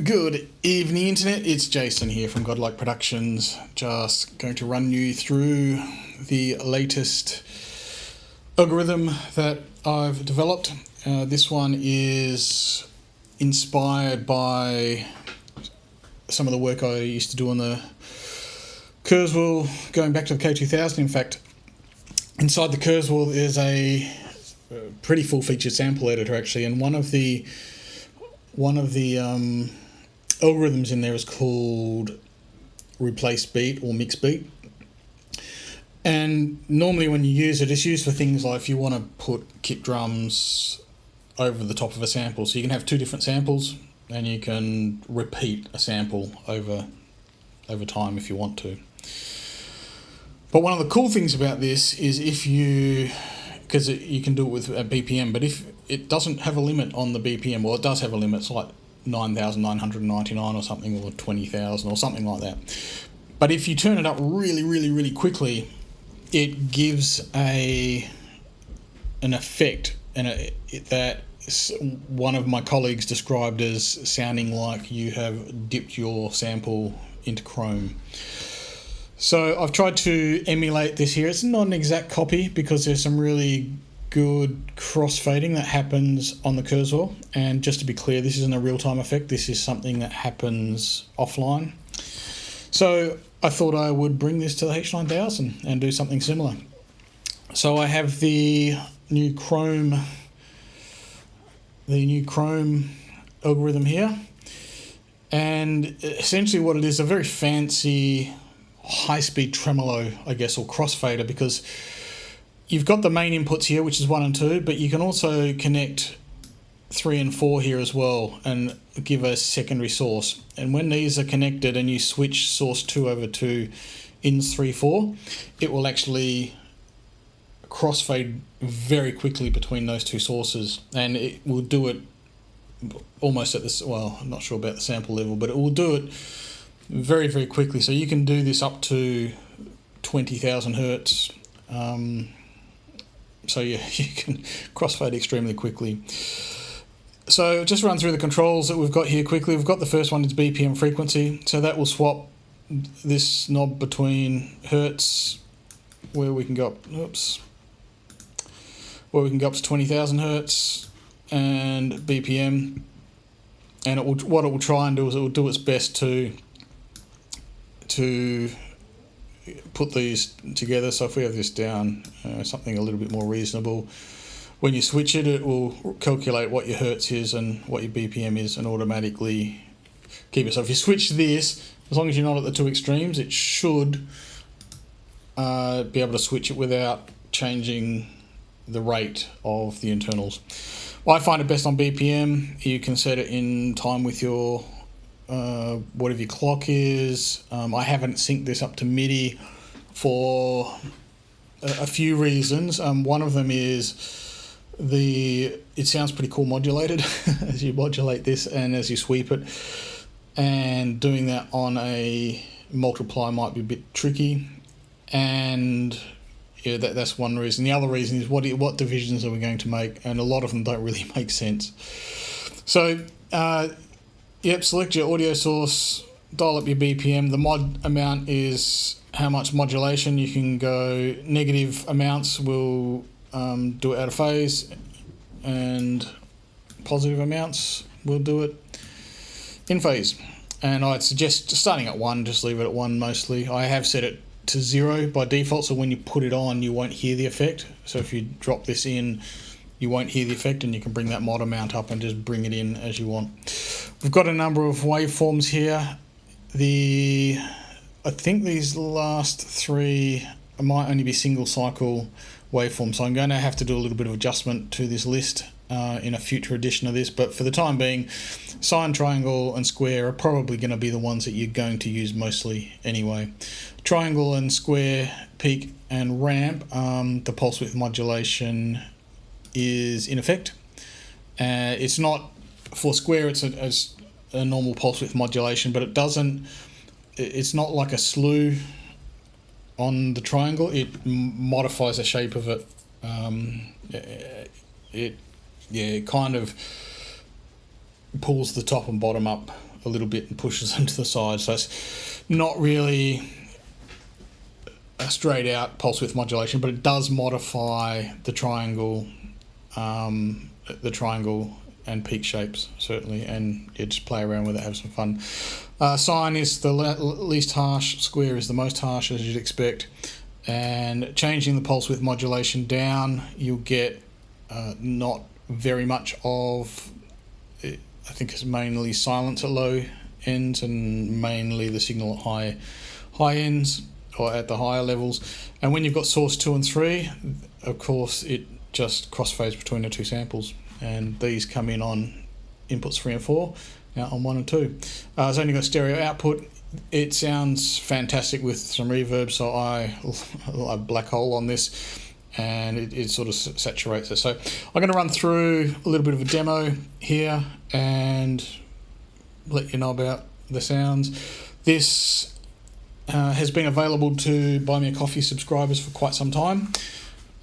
Good evening, Internet. It's Jason here from Godlike Productions. Just going to run you through the latest algorithm that I've developed. This one is inspired by some of the work I used to do on the Kurzweil, going back to the K-2000. In fact, inside the Kurzweil there's a pretty full-featured sample editor actually, and one of the algorithms in there is called replace beat or mix beat. And normally when you use it, it's used for things like if you want to put kick drums over the top of a sample. So you can have two different samples and you can repeat a sample over time if you want to. But one of the cool things about this is because you can do it with a BPM, but if it doesn't have a limit on the BPM, well, it does have a limit. It's like 9,999 or something, or 20,000 or something like that. But if you turn it up really quickly, it gives an effect, and that one of my colleagues described as sounding like you have dipped your sample into Chrome. So I've tried to emulate this here. It's not an exact copy because there's some really good crossfading that happens on the Kurzweil. And just to be clear, this isn't a real-time effect. This is something that happens offline. So I thought I would bring this to the H9000 and do something similar. So I have the new Chrome algorithm here. And essentially what it is, a very fancy high-speed tremolo, I guess, or crossfader, because you've got the main inputs here, which is 1 and 2, but you can also connect 3 and 4 here as well and give a secondary source. And when these are connected and you switch source 2 over to ins 3, 4, it will actually crossfade very quickly between those two sources, and it will do it almost at this, well, I'm not sure about the sample level, but it will do it very quickly. So you can do this up to 20,000 hertz. So yeah, you can crossfade extremely quickly. So just run through the controls that we've got here quickly. We've got the first one is BPM frequency. So that will swap this knob between hertz, where we can go up, where we can go up to 20,000 hertz, and BPM. And what it will try and do is it will do its best to put these together. So if we have this down, something a little bit more reasonable, when you switch it, it will calculate what your hertz is and what your BPM is and automatically keep it. So if you switch this, as long as you're not at the two extremes, it should be able to switch it without changing the rate of the internals. I find it best on BPM. You can set it in time with your whatever your clock is. I haven't synced this up to MIDI for a few reasons. One of them is it sounds pretty cool modulated as you modulate this and as you sweep it, and doing that on a multiply might be a bit tricky. And yeah, that's one reason. The other reason is what divisions are we going to make, and a lot of them don't really make sense. So select your audio source, dial up your BPM. The mod amount is how much modulation. You can go negative amounts will do it out of phase, and positive amounts will do it in phase. And I'd suggest starting at 1, just leave it at 1 mostly. I have set it to 0 by default, so when you put it on you won't hear the effect. So if you drop this in, you won't hear the effect, and you can bring that mod amount up and just bring it in as you want. We've got a number of waveforms here. I think these last 3 might only be single cycle waveforms, so I'm going to have to do a little bit of adjustment to this list in a future edition of this, but for the time being, sine, triangle and square are probably going to be the ones that you're going to use mostly anyway. Triangle and square, peak and ramp, the pulse width modulation is in effect. It's not for square, it's a normal pulse width modulation, but it's not like a slew on the triangle. It modifies the shape of it. It kind of pulls the top and bottom up a little bit and pushes them to the side. So it's not really a straight out pulse width modulation, but it does modify the triangle and peak shapes, certainly, and you just play around with it, have some fun. Sine is the least harsh, square is the most harsh, as you'd expect, and changing the pulse width modulation down, you'll get not very much of, I think it's mainly silence at low ends and mainly the signal at high ends, or at the higher levels. And when you've got source 2 and 3, of course it just crossfades between the two samples, and these come in on inputs 3 and 4, now on 1 and 2. It's only got stereo output. It sounds fantastic with some reverb, so I black hole on this, and it sort of saturates it. So I'm going to run through a little bit of a demo here and let you know about the sounds. This has been available to Buy Me a Coffee subscribers for quite some time.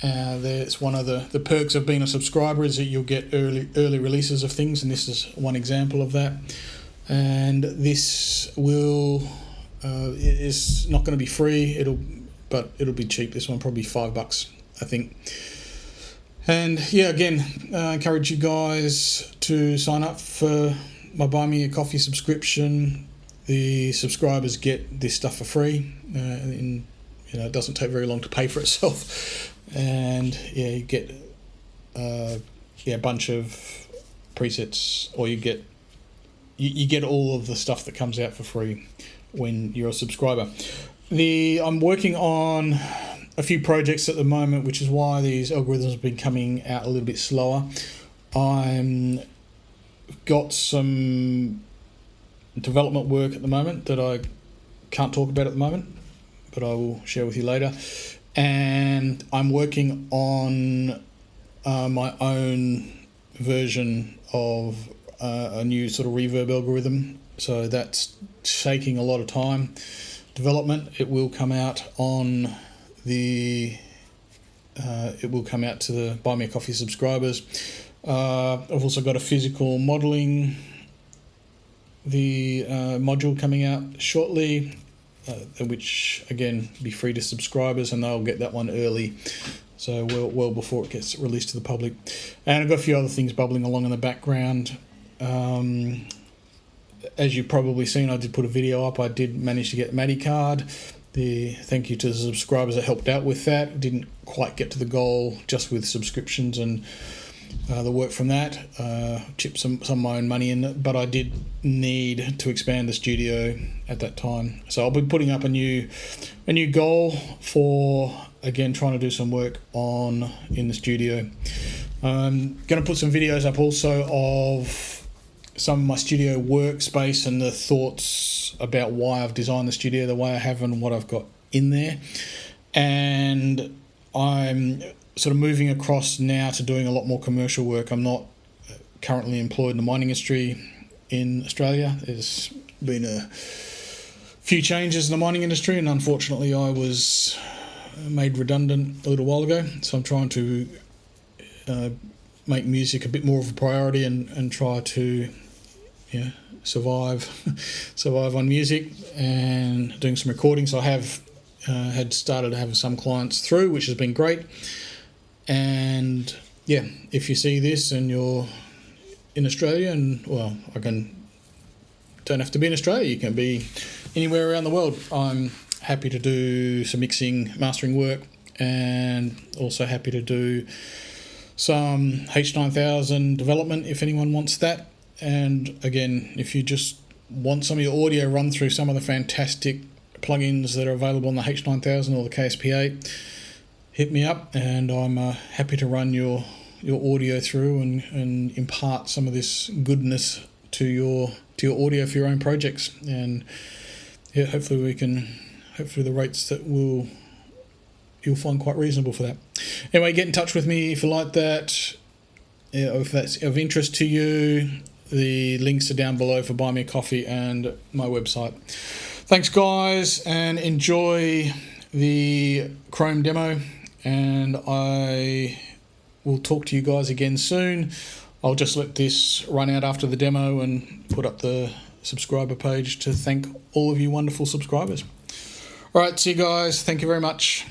It's one of the perks of being a subscriber, is that you'll get early releases of things, and this is one example of that. And this is not going to be free, but it'll be cheap. This one probably $5, I think. And yeah, again, I encourage you guys to sign up for my Buy Me a Coffee subscription. The subscribers get this stuff for free, and it doesn't take very long to pay for itself. And yeah, you get a bunch of presets, or you get all of the stuff that comes out for free when you're a subscriber. I'm working on a few projects at the moment, which is why these algorithms have been coming out a little bit slower. I'm got some development work at the moment that I can't talk about at the moment, but I will share with you later. And I'm working on my own version of a new sort of reverb algorithm, so that's taking a lot of time. Development. It will come out on the to the Buy Me a Coffee subscribers. I've also got a physical modeling module coming out shortly, which again be free to subscribers, and they'll get that one early, so well before it gets released to the public. And I've got a few other things bubbling along in the background. As you've probably seen, I did put a video up. I did manage to get Maddie card. Thank you to the subscribers that helped out with that. Didn't quite get to the goal just with subscriptions and the work from that. Chipped some of my own money in it, but I did need to expand the studio at that time. So I'll be putting up a new goal for, again, trying to do some work in the studio. I'm going to put some videos up also of some of my studio workspace and the thoughts about why I've designed the studio the way I have and what I've got in there. And I'm sort of moving across now to doing a lot more commercial work. I'm not currently employed in the mining industry in Australia. There's been a few changes in the mining industry, and unfortunately I was made redundant a little while ago. So I'm trying to make music a bit more of a priority and try to survive on music and doing some recording. So I have had started to have some clients through, which has been great. And yeah, if you see this and you're in Australia, and well, don't have to be in Australia, you can be anywhere around the world. I'm happy to do some mixing, mastering work, and also happy to do some H9000 development if anyone wants that. And again, if you just want some of your audio run through some of the fantastic plugins that are available on the H9000 or the KSP8, hit me up, and I'm happy to run your audio through and impart some of this goodness to your audio for your own projects. And yeah, hopefully the rates that you'll find quite reasonable for that. Anyway, get in touch with me if you like that, or if that's of interest to you. The links are down below for Buy Me a Coffee and my website. Thanks, guys, and enjoy the Chrome demo, and I will talk to you guys again soon. I'll just let this run out after the demo and put up the subscriber page to thank all of you wonderful subscribers. All right, see you guys. Thank you very much.